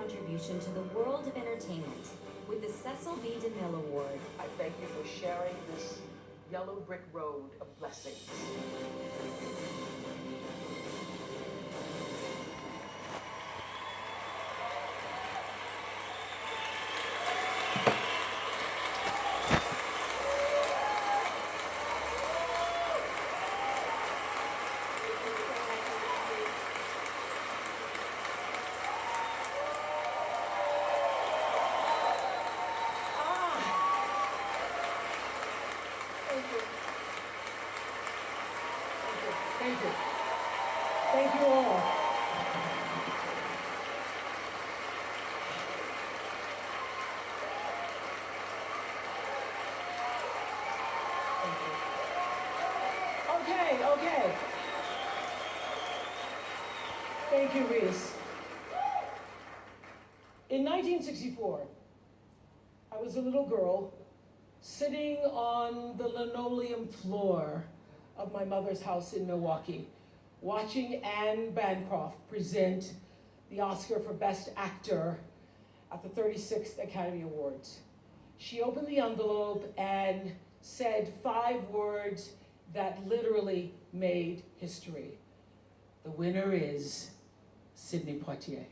contribution to the world of entertainment with the Cecil B. DeMille Award. I thank you for sharing this yellow brick road of blessings. Thank you. Thank you all. Okay. Thank you, Reese. In 1964, I was a little girl sitting on the linoleum floor of my mother's house in Milwaukee, watching Anne Bancroft present the Oscar for Best Actor at the 36th Academy Awards. She opened the envelope and said 5 words that literally made history. The winner is Sidney Poitier.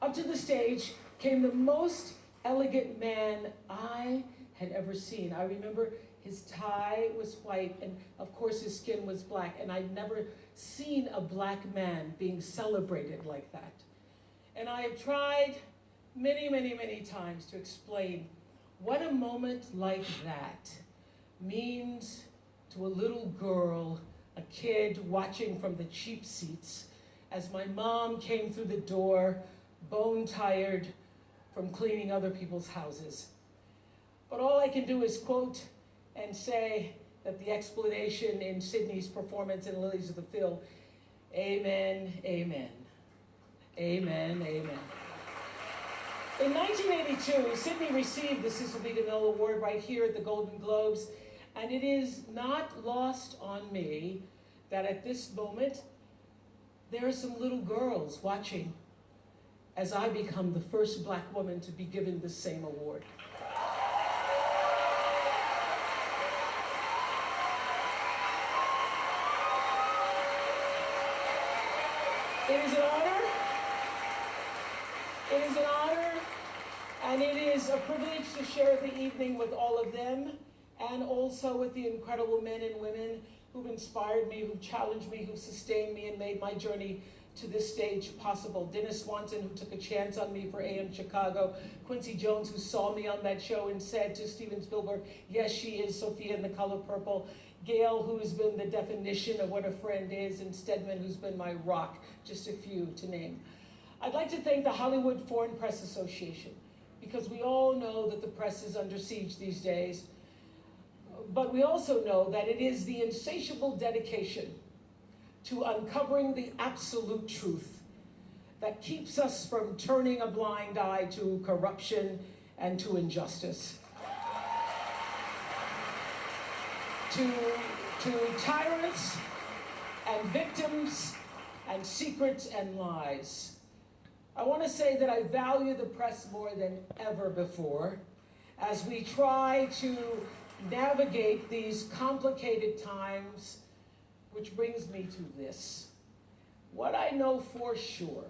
Up to the stage came the most elegant man I had ever seen. I remember his tie was white, and of course his skin was black, and I'd never seen a black man being celebrated like that. And I have tried many times to explain what a moment like that means to a little girl, a kid watching from the cheap seats as my mom came through the door, bone-tired from cleaning other people's houses. But all I can do is quote and say that the explanation in Sidney's performance in Lilies of the Field, amen, amen, amen, amen. In 1982, Sidney received the Cecil B. DeMille Award right here at the Golden Globes, and it is not lost on me that at this moment, there are some little girls watching as I become the first black woman to be given the same award. It is an honor. It is an honor, and it is a privilege to share the evening with all of them, and also with the incredible men and women who've inspired me, who've challenged me, who've sustained me, and made my journey to this stage possible. Dennis Swanson, who took a chance on me for AM Chicago. Quincy Jones, who saw me on that show and said to Steven Spielberg, yes, she is Sophia in The Color Purple. Gail, who's been the definition of what a friend is, and Stedman, who's been my rock, just a few to name. I'd like to thank the Hollywood Foreign Press Association, because we all know that the press is under siege these days, but we also know that it is the insatiable dedication to uncovering the absolute truth that keeps us from turning a blind eye to corruption and to injustice. To tyrants and victims and secrets and lies. I want to say that I value the press more than ever before as we try to navigate these complicated times, which brings me to this. What I know for sure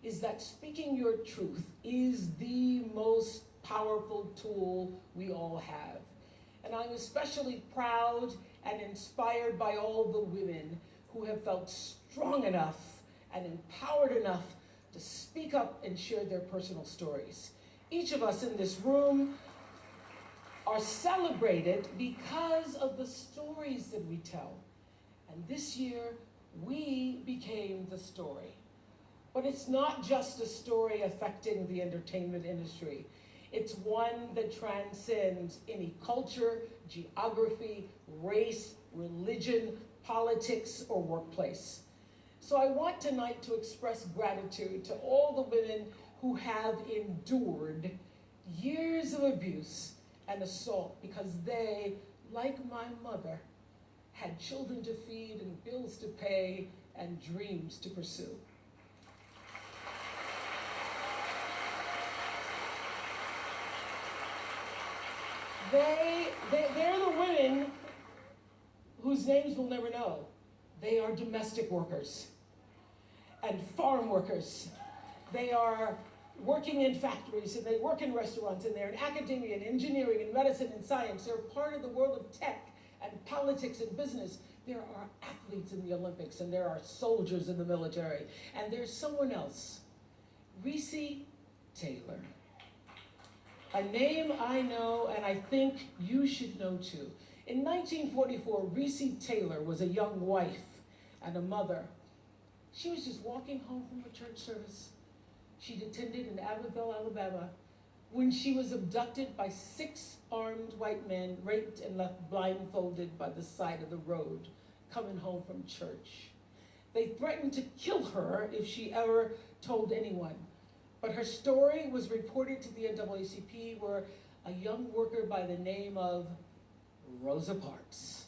is that speaking your truth is the most powerful tool we all have. And I'm especially proud and inspired by all the women who have felt strong enough and empowered enough to speak up and share their personal stories. Each of us in this room are celebrated because of the stories that we tell. And this year, we became the story. But it's not just a story affecting the entertainment industry. It's one that transcends any culture, geography, race, religion, politics, or workplace. So I want tonight to express gratitude to all the women who have endured years of abuse and assault because they, like my mother, had children to feed and bills to pay and dreams to pursue. They're the women whose names we'll never know. They are domestic workers and farm workers. They are working in factories, and they work in restaurants, and they're in academia and engineering and medicine and science. They're part of the world of tech and politics and business. There are athletes in the Olympics, and there are soldiers in the military. And there's someone else, Recy Taylor. A name I know, and I think you should know too. In 1944, Recy Taylor was a young wife and a mother. She was just walking home from a church service she'd attended in Abbeville, Alabama, when she was abducted by 6 armed white men, raped and left blindfolded by the side of the road, coming home from church. They threatened to kill her if she ever told anyone. But her story was reported to the NAACP, where a young worker by the name of Rosa Parks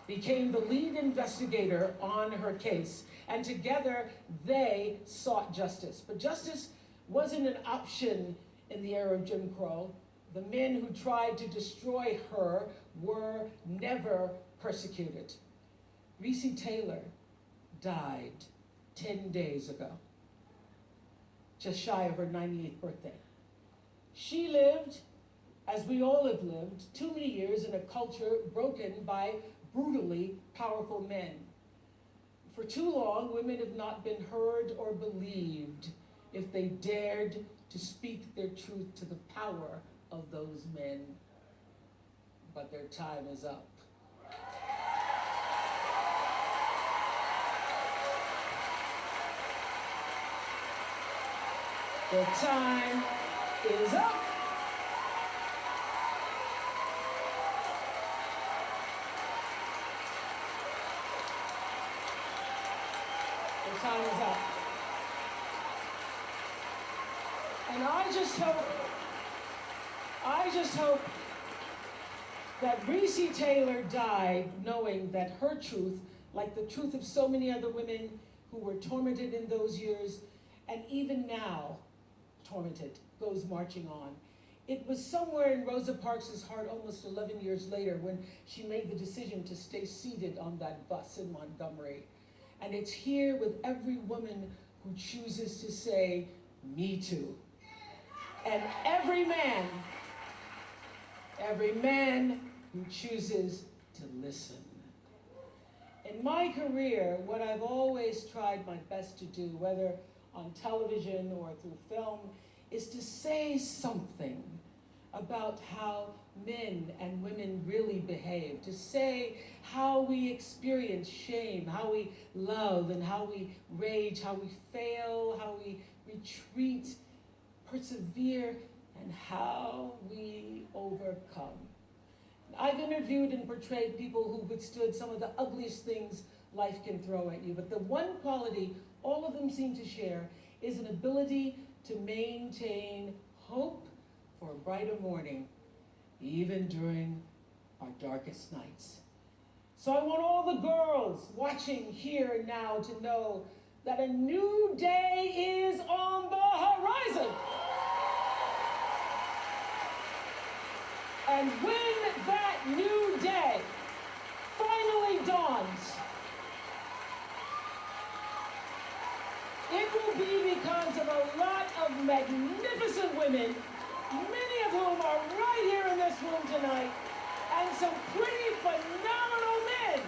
became the lead investigator on her case. And together, they sought justice. But justice wasn't an option in the era of Jim Crow. The men who tried to destroy her were never persecuted. Recy Taylor died 10 days ago, just shy of her 98th birthday. She lived, as we all have lived, too many years in a culture broken by brutally powerful men. For too long, women have not been heard or believed if they dared to speak their truth to the power of those men. But their time is up. Their time is up. Time is up. And I just hope that Recy Taylor died knowing that her truth, like the truth of so many other women who were tormented in those years, and even now tormented, goes marching on. It was somewhere in Rosa Parks' heart almost 11 years later when she made the decision to stay seated on that bus in Montgomery. And it's here with every woman who chooses to say, "Me too." And every man who chooses to listen. In my career, what I've always tried my best to do, whether on television or through film, is to say something about how men and women really behave, to say how we experience shame, how we love and how we rage, how we fail, how we retreat, persevere, and how we overcome. I've interviewed and portrayed people who've withstood some of the ugliest things life can throw at you, but the one quality all of them seem to share is an ability to maintain hope for a brighter morning, even during our darkest nights. So I want all the girls watching here and now to know that a new day is on the horizon. And when that new day finally dawns, it will be because of a lot of magnificent women, many of whom are right here in this room tonight, and some pretty phenomenal men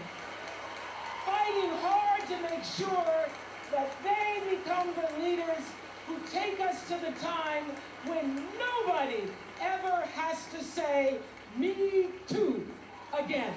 fighting hard to make sure that they become the leaders who take us to the time when nobody ever has to say, "Me too," again.